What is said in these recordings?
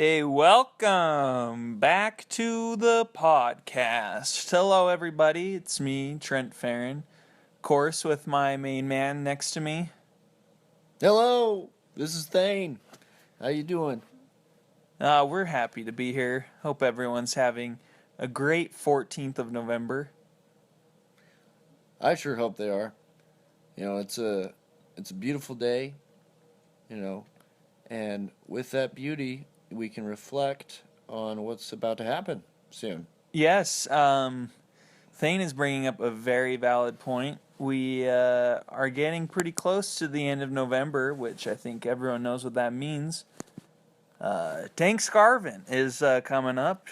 Hey, welcome back to the podcast. Hello, everybody. It's me, Trent Farron. Of course, with my main man next to me. Hello, this is Thane. How you doing? We're happy to be here. Hope everyone's having a great 14th of November. I sure hope they are. It's a beautiful day, and with that beauty, we can reflect on what's about to happen soon. Yes, Thane is bringing up a very valid point. We are getting pretty close to the end of November, which I think everyone knows what that means. Tanksgarving is coming up.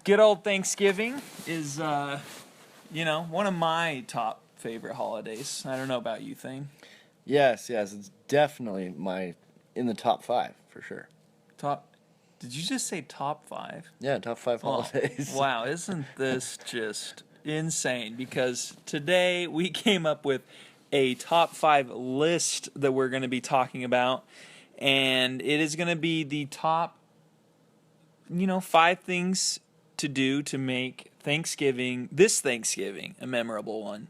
Good old Thanksgiving is, one of my top favorite holidays. I don't know about you, Thane. Yes, it's definitely in the top 5 for sure. Did you just say top 5? Yeah, top 5 holidays. Oh, wow, isn't this just insane? Because today we came up with a top 5 list that we're going to be talking about, and it is going to be the top, 5 things to do to make this Thanksgiving, a memorable one.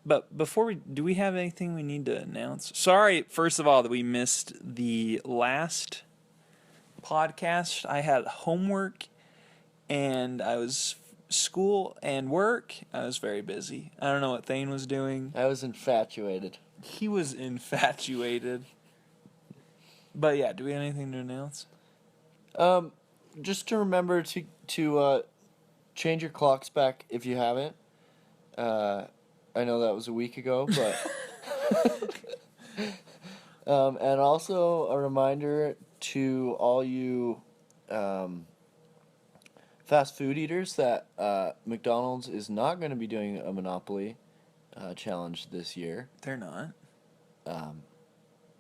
But before do we have anything we need to announce? Sorry, first of all, that we missed the last podcast. I had homework and I was school and work. I was very busy. I don't know what Thane was doing. I was infatuated. He was infatuated. But yeah, do we have anything to announce? Just to remember to change your clocks back if you haven't. I know that was a week ago, but and also a reminder to all you fast food eaters that McDonald's is not going to be doing a Monopoly challenge this year. They're not.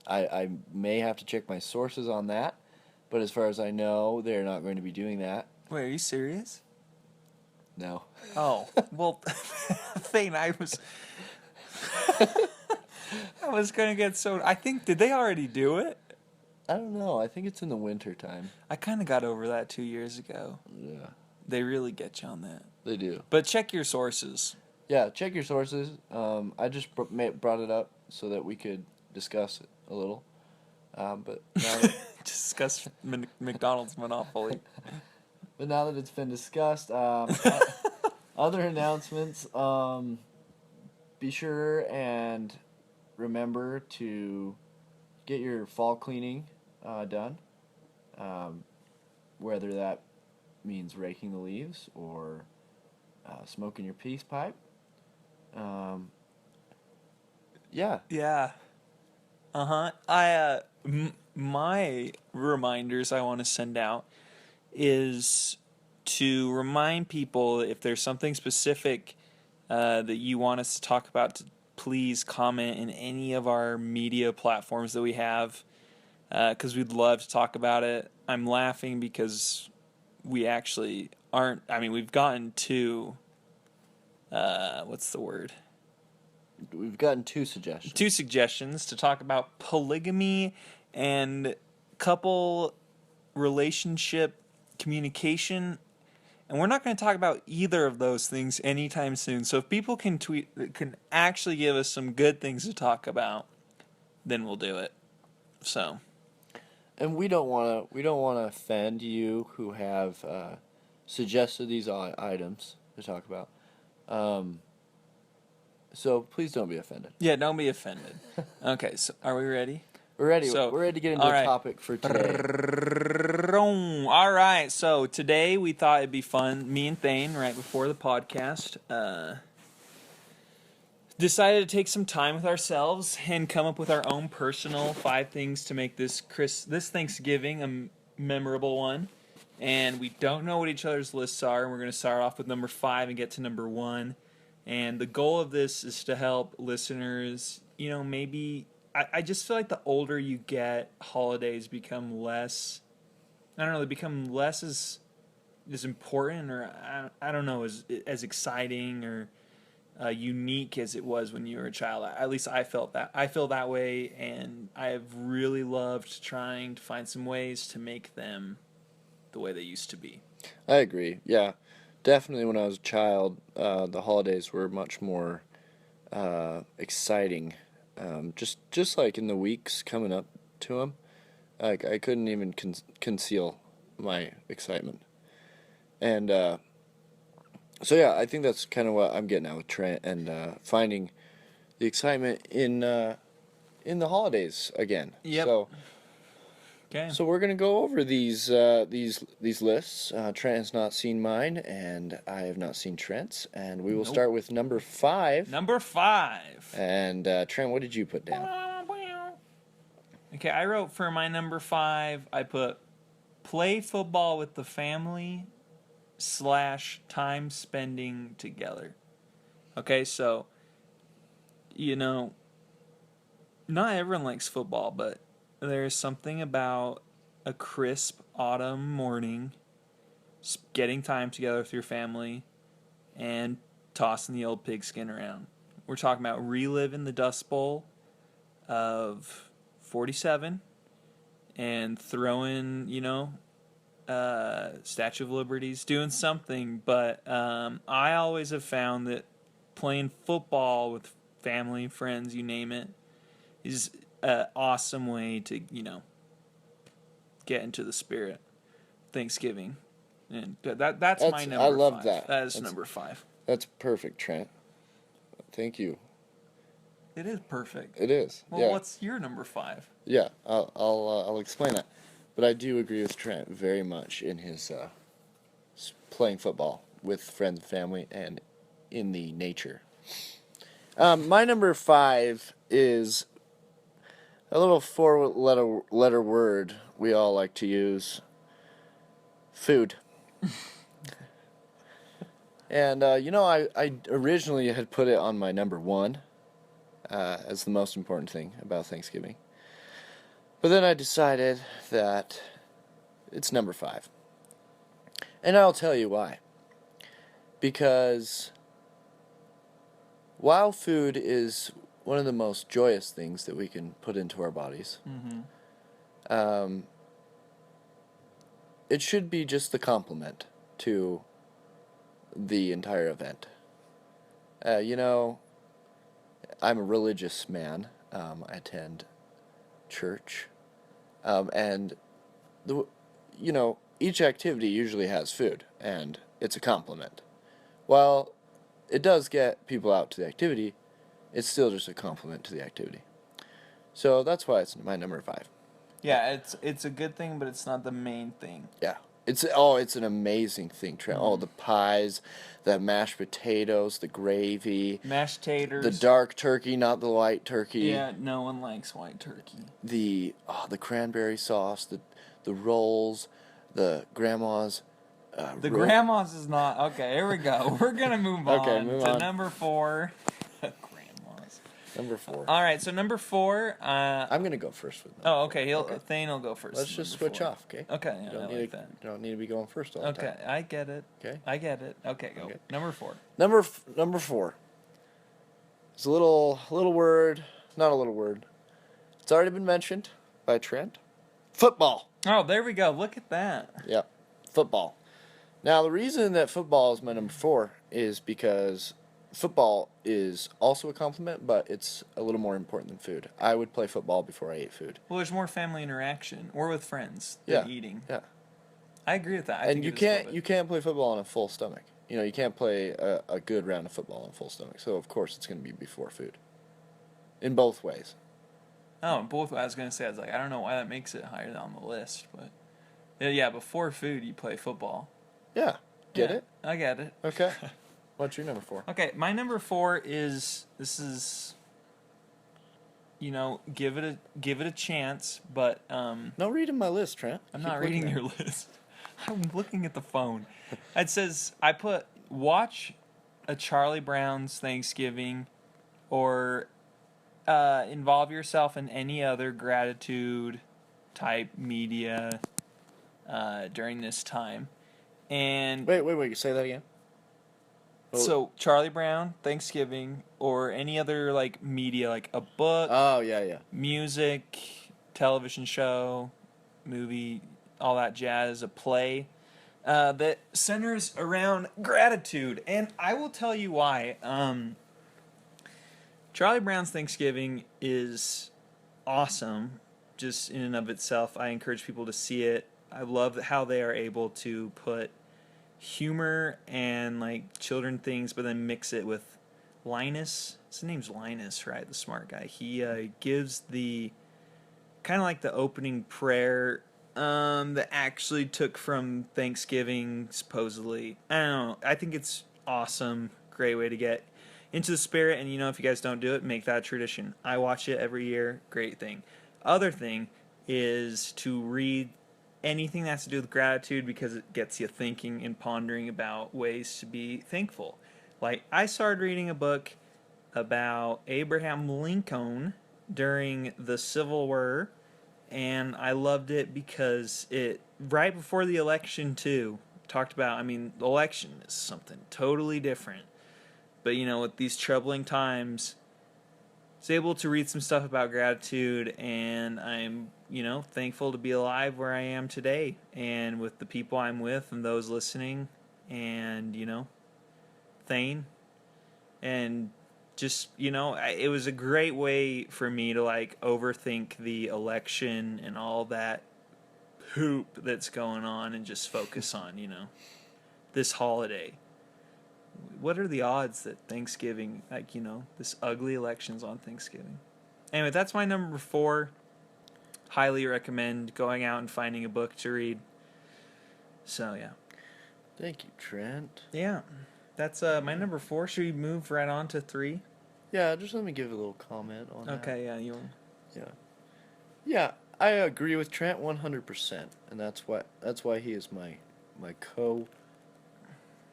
I may have to check my sources on that, but as far as I know, they're not going to be doing that. Wait, are you serious? No. Oh, well, Thane, I was going to get so... did they already do it? I don't know. I think it's in the winter time. I kind of got over that 2 years ago. Yeah. They really get you on that. They do. But check your sources. Yeah, check your sources. I just brought it up so that we could discuss it a little. But now that discuss McDonald's Monopoly. But now that it's been discussed, other announcements, be sure and remember to get your fall cleaning done, whether that means raking the leaves or smoking your peace pipe. Yeah. Yeah. My reminders I want to send out is to remind people if there's something specific that you want us to talk about, to please comment in any of our media platforms that we have, because we'd love to talk about it. I'm laughing because we actually aren't. I mean, we've gotten two. What's the word? We've gotten 2 suggestions. 2 suggestions to talk about polygamy and couple relationship communication, and we're not going to talk about either of those things anytime soon. So if people can actually give us some good things to talk about, then we'll do it. So, and we don't want to offend you who have suggested these items to talk about. So please don't be offended. Yeah, don't be offended. Okay, so are we ready? We're ready. We're ready to get into the topic for today. All right, so today we thought it'd be fun. Me and Thane, right before the podcast, decided to take some time with ourselves and come up with our own personal 5 things to make this Thanksgiving a memorable one. And we don't know what each other's lists are, and we're going to start off with number 5 and get to number 1. And the goal of this is to help listeners, maybe... I just feel like the older you get, holidays become less... I don't know, they become less as important, or I don't know, as exciting, or unique as it was when you were a child. At least I felt that. I feel that way, and I've really loved trying to find some ways to make them the way they used to be. I agree. Yeah, definitely. When I was a child, the holidays were much more exciting. Just like in the weeks coming up to them, like I couldn't even conceal my excitement. And so yeah, I think that's kind of what I'm getting at with Trent and finding the excitement in the holidays again. Yep. So. Okay. So we're gonna go over these lists. Trent has not seen mine, and I have not seen Trent's. And we will start with number 5. Number 5. And Trent, what did you put down? Okay, I wrote for my number 5. I put play football with the family / time spending together. Okay, so not everyone likes football, but there's something about a crisp autumn morning, getting time together with your family, and tossing the old pigskin around. We're talking about reliving the Dust Bowl of 47 and throwing, Statue of Liberties, doing something. But I always have found that playing football with family, friends, you name it, is an awesome way to, get into the spirit. Thanksgiving. And that's my number 5. I love that. That's number 5. That's perfect, Trent. Thank you. It is perfect. It is. Well, yeah. what's your number 5? Yeah, I'll explain that. But I do agree with Trent very much in his playing football with friends and family and in the nature. My number 5 is a little 4-letter word we all like to use. Food. And, I originally had put it on my number 1 as the most important thing about Thanksgiving. But then I decided that it's number 5. And I'll tell you why. Because while food is one of the most joyous things that we can put into our bodies, it should be just the complement to the entire event. I'm a religious man. I attend church, and each activity usually has food, and it's a complement. While it does get people out to the activity, it's still just a complement to the activity. So that's why it's my number 5. Yeah, it's a good thing, but it's not the main thing. Yeah. It's an amazing thing, Trent. Oh, the pies, the mashed potatoes, the gravy, mashed taters, the dark turkey, not the white turkey. Yeah, no one likes white turkey. The cranberry sauce, the rolls, the grandma's. Grandma's is not okay. Here we go. We're gonna move on to number 4. Grandma's. Number 4. All right, so number 4. I'm gonna go first with that. Oh, okay. Thane will go first. Let's just switch off, okay? Okay, yeah, I like that. You don't need to be going first all the time. Okay, I get it. Okay. I get it. Okay, go. Okay. Number 4. Number 4. It's a little word, not a little word. It's already been mentioned by Trent. Football. Oh, there we go. Look at that. Yep, football. Now, the reason that football is my number 4 is because football is also a compliment, but it's a little more important than food. I would play football before I ate food. Well, there's more family interaction, or with friends than eating. Yeah. I agree with that. And you can't play football on a full stomach. You can't play a good round of football on a full stomach. So of course it's going to be before food. In both ways. Oh, both. I was going to say, I don't know why that makes it higher on the list, but yeah, before food you play football. Yeah. Get it? I get it. Okay. What's your number 4? Okay, my number 4 is give it a chance, but No, reading my list, Trent. I'm not reading your list. I'm looking at the phone. It says I put watch a Charlie Brown's Thanksgiving, or involve yourself in any other gratitude type media during this time. And wait, say that again. So Charlie Brown, Thanksgiving, or any other like media, like a book, Oh, yeah. music, television show, movie, all that jazz, a play that centers around gratitude. And I will tell you why. Charlie Brown's Thanksgiving is awesome, just in and of itself. I encourage people to see it. I love how they are able to put humor and like children things, but then mix it with Linus. His name's Linus, right? The smart guy. He gives the kind of like the opening prayer that actually took from Thanksgiving, supposedly. I don't know. I think it's awesome. Great way to get into the spirit. And, if you guys don't do it, make that a tradition. I watch it every year. Great thing. Other thing is to read anything that has to do with gratitude because it gets you thinking and pondering about ways to be thankful. Like, I started reading a book about Abraham Lincoln during the Civil War, and I loved it because it, right before the election too, talked about, the election is something totally different. But, with these troubling times, I was able to read some stuff about gratitude, and I'm, thankful to be alive where I am today, and with the people I'm with and those listening, and, Thane, and just, it was a great way for me to, like, overthink the election and all that poop that's going on and just focus on, this holiday. What are the odds that Thanksgiving, like, this ugly election's on Thanksgiving? Anyway, that's my number 4. Highly recommend going out and finding a book to read. So, yeah. Thank you, Trent. Yeah. That's my number 4. Should we move right on to 3? Yeah, just let me give a little comment on that. Okay, yeah, Yeah, I agree with Trent 100%, and that's why he is my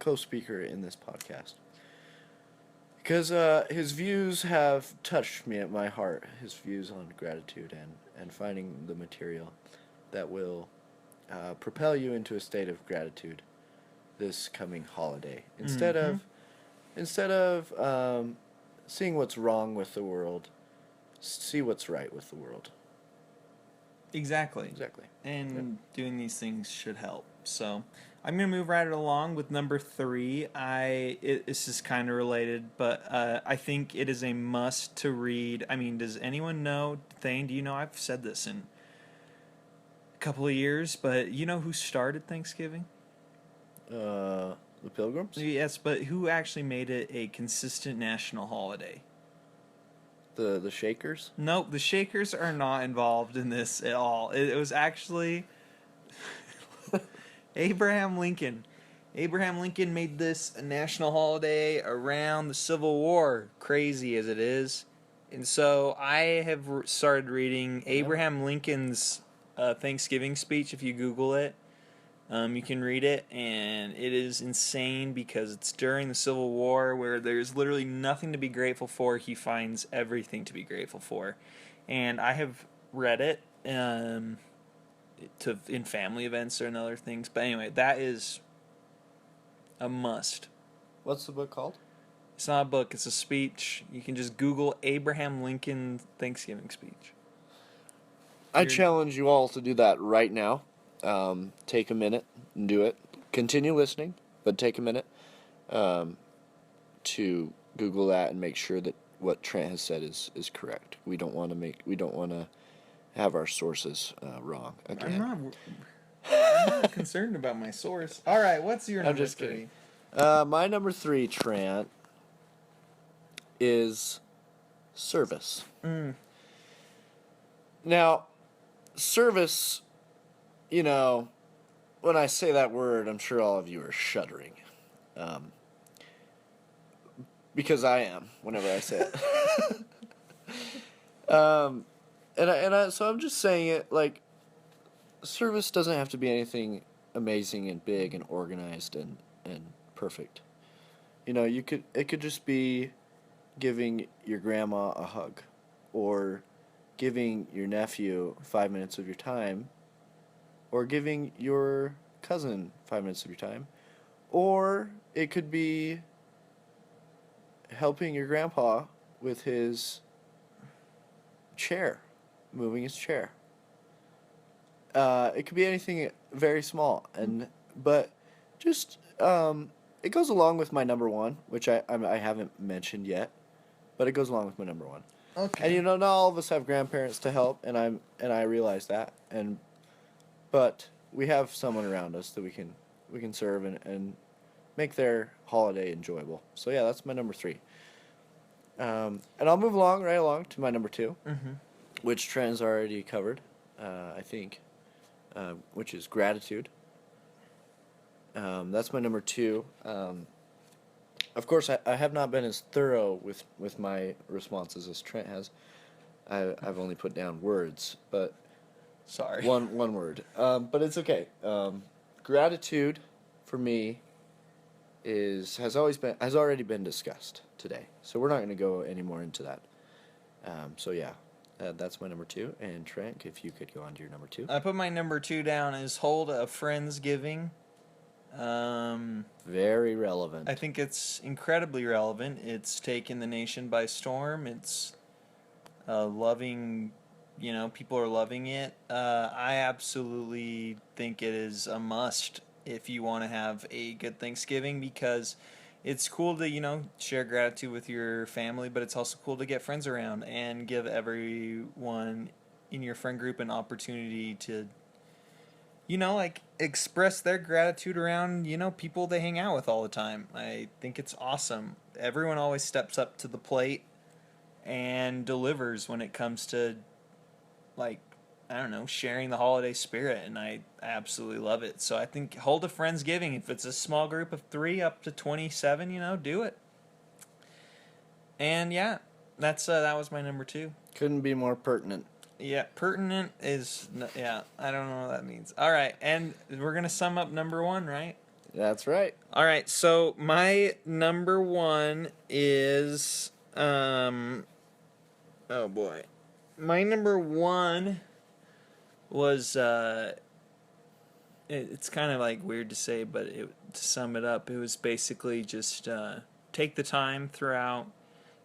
co-speaker in this podcast. Because his views have touched me at my heart. His views on gratitude and finding the material that will propel you into a state of gratitude this coming holiday. Instead of seeing what's wrong with the world, see what's right with the world. Exactly. And doing these things should help. So I'm going to move right along with number 3. This is kind of related, but I think it is a must to read. Does anyone know, Thane, do you know, I've said this in a couple of years, but you know who started Thanksgiving? The Pilgrims? Yes, but who actually made it a consistent national holiday? The Shakers? Nope, the Shakers are not involved in this at all. It was actually Abraham Lincoln. Abraham Lincoln made this a national holiday around the Civil War, crazy as it is. And so I have started reading Abraham Lincoln's Thanksgiving speech. If you Google it, you can read it, and it is insane because it's during the Civil War where there's literally nothing to be grateful for. He finds everything to be grateful for. And I have read it in family events and other things. But anyway, that is a must. What's the book called? It's not a book, it's a speech. You can just Google Abraham Lincoln Thanksgiving speech. I challenge you all to do that right now. Take a minute and do it. Continue listening, but take a minute to Google that and make sure that what Trent has said is correct. We don't want to have our sources wrong again. I'm not concerned about my source. All right, what's your number 3? Just kidding. My number 3, Trent, is service. Now, service, when I say that word, I'm sure all of you are shuddering. Because I am, whenever I say it. So I'm just saying it, like, service doesn't have to be anything amazing and big and organized and perfect. It could just be giving your grandma a hug, or giving your nephew 5 minutes of your time, or giving your cousin 5 minutes of your time, or it could be helping your grandpa with his chair, moving his chair. It could be anything very small, but just it goes along with my number one, which I haven't mentioned yet, but it goes along with my number one. Okay. And not all of us have grandparents to help, and I realize that, but we have someone around us that we can serve and make their holiday enjoyable. So yeah, that's my number three. And I'll move right along to my number two, which Trent's already covered, I think, which is gratitude. That's my number two. Of course, I have not been as thorough with my responses as Trent has. I've only put down words, but Sorry. one word. But it's okay. Gratitude for me has already been discussed today, so we're not going to go any more into that. So yeah, that's my number two. And Trent, if you could go on to your number two. I put my number two down as hold a Friendsgiving. Very relevant. I think it's incredibly relevant. It's taken the nation by storm. It's loving, people are loving it. I absolutely think it is a must if you want to have a good Thanksgiving, because it's cool to, share gratitude with your family, but it's also cool to get friends around and give everyone in your friend group an opportunity to, express their gratitude around, people they hang out with all the time. I think it's awesome. Everyone always steps up to the plate and delivers when it comes to, sharing the holiday spirit, and I absolutely love it. So I think hold a Friendsgiving. If it's a small group of 3 up to 27, do it. And yeah, that was my number two. Couldn't be more pertinent. Yeah, pertinent is, I don't know what that means. All right, and we're going to sum up number one, right? That's right. All right, so my number one is, oh boy. My number one was, it's kind of weird to say, but to sum it up, it was basically just take the time throughout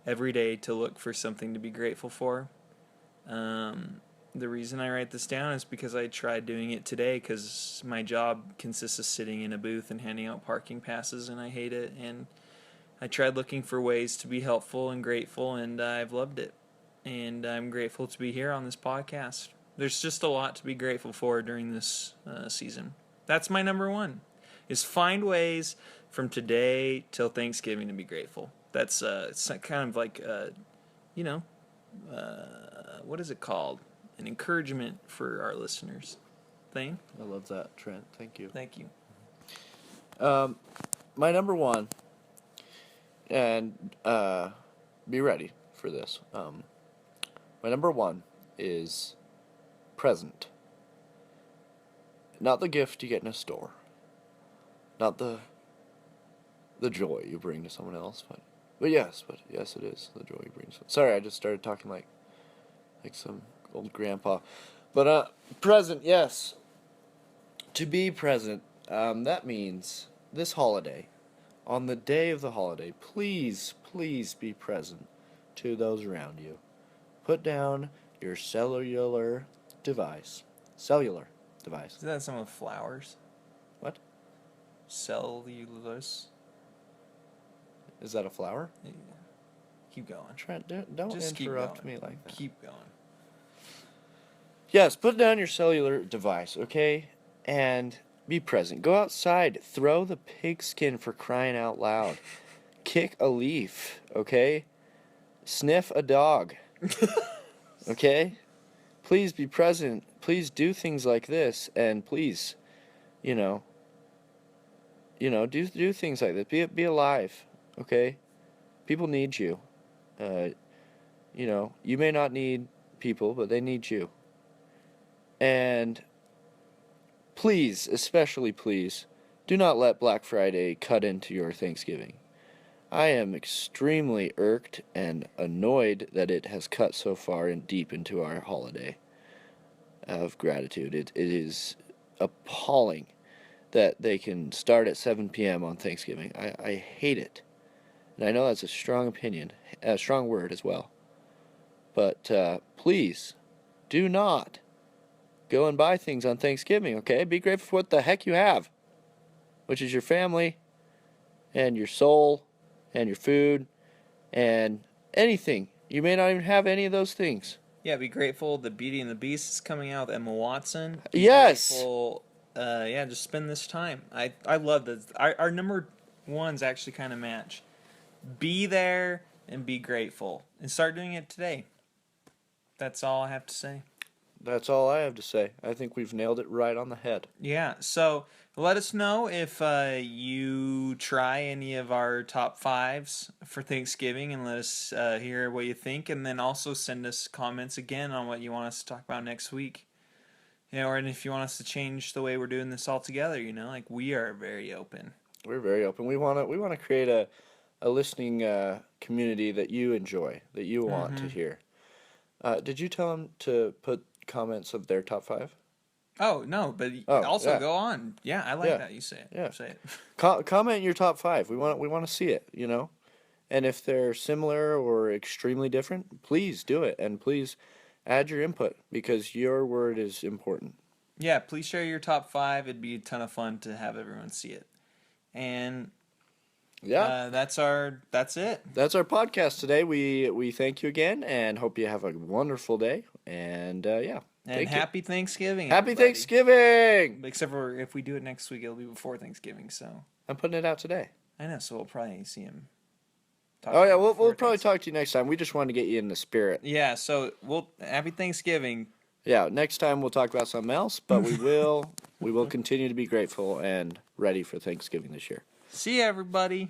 every day to look for something to be grateful for. The reason I write this down is because I tried doing it today, because my job consists of sitting in a booth and handing out parking passes, and I hate it. And I tried looking for ways to be helpful and grateful, and I've loved it. And I'm grateful to be here on this podcast. There's just a lot to be grateful for during this season. That's my number one, is find ways from today till Thanksgiving to be grateful. That's it's kind of what is it called? An encouragement for our listeners thing. I love that, Trent. Thank you. Thank you. My number one, and be ready for this. My number one is present. Not the gift you get in a store. Not the joy you bring to someone else, but yes, it is the joy you bring. Sorry, I just started talking like some old grandpa. But present, yes. To be present, that means this holiday, on the day of the holiday, please be present to those around you. Put down your cellular device. Is that some of flowers? What? Cellulose? Is that a flower? Yeah. Keep going. Trent, don't Just interrupt me like that. Keep going. Yes, put down your cellular device, okay? And be present. Go outside. Throw the pigskin, for crying out loud. Kick a leaf, okay? Sniff a dog. Okay? Please be present. Please do things like this, and please, do things like this. Be alive, okay? People need you. You may not need people, but they need you. And please, especially please, do not let Black Friday cut into your Thanksgiving. I am extremely irked and annoyed that it has cut so far and deep into our holiday of gratitude. It is appalling that they can start at 7 p.m. on Thanksgiving. I hate it. And I know that's a strong opinion, a strong word as well. But please do not go and buy things on Thanksgiving, okay? Be grateful for what the heck you have, which is your family and your soul and your food and anything. You may not even have any of those things. Yeah, be grateful the Beauty and the Beast is coming out with Emma Watson. Be Yes. Grateful, yeah, just spend this time. I love this. Our number ones actually kind of match. Be there and be grateful. And start doing it today. That's all I have to say. That's all I have to say. I think we've nailed it right on the head. Yeah, so let us know if you try any of our top fives for Thanksgiving and let us hear what you think. And then also send us comments again on what you want us to talk about next week. You know, or if you want us to change the way we're doing this altogether, you know, like we are very open. We're very open. We want to create a listening community that you enjoy, that you want to hear. Did you tell them to put comments of their top five? Oh, no, but yeah. go on. Yeah, I like that. You say it. Yeah. Say it. Comment your top five. We want to see it, you know? And if they're similar or extremely different, please do it. And please add your input because your word is important. Yeah, please share your top five. It'd be a ton of fun to have everyone see it. And yeah, that's it. That's our podcast today. We thank you again and hope you have a wonderful day. And yeah. And happy Thanksgiving. Happy everybody. Thanksgiving! Except for if we do it next week, it'll be before Thanksgiving. So I'm putting it out today. I know, so we'll probably see him. Oh yeah, we'll probably talk to you next time. We just wanted to get you in the spirit. Yeah, so happy Thanksgiving. Yeah, next time we'll talk about something else, but we will continue to be grateful and ready for Thanksgiving this year. See you, everybody.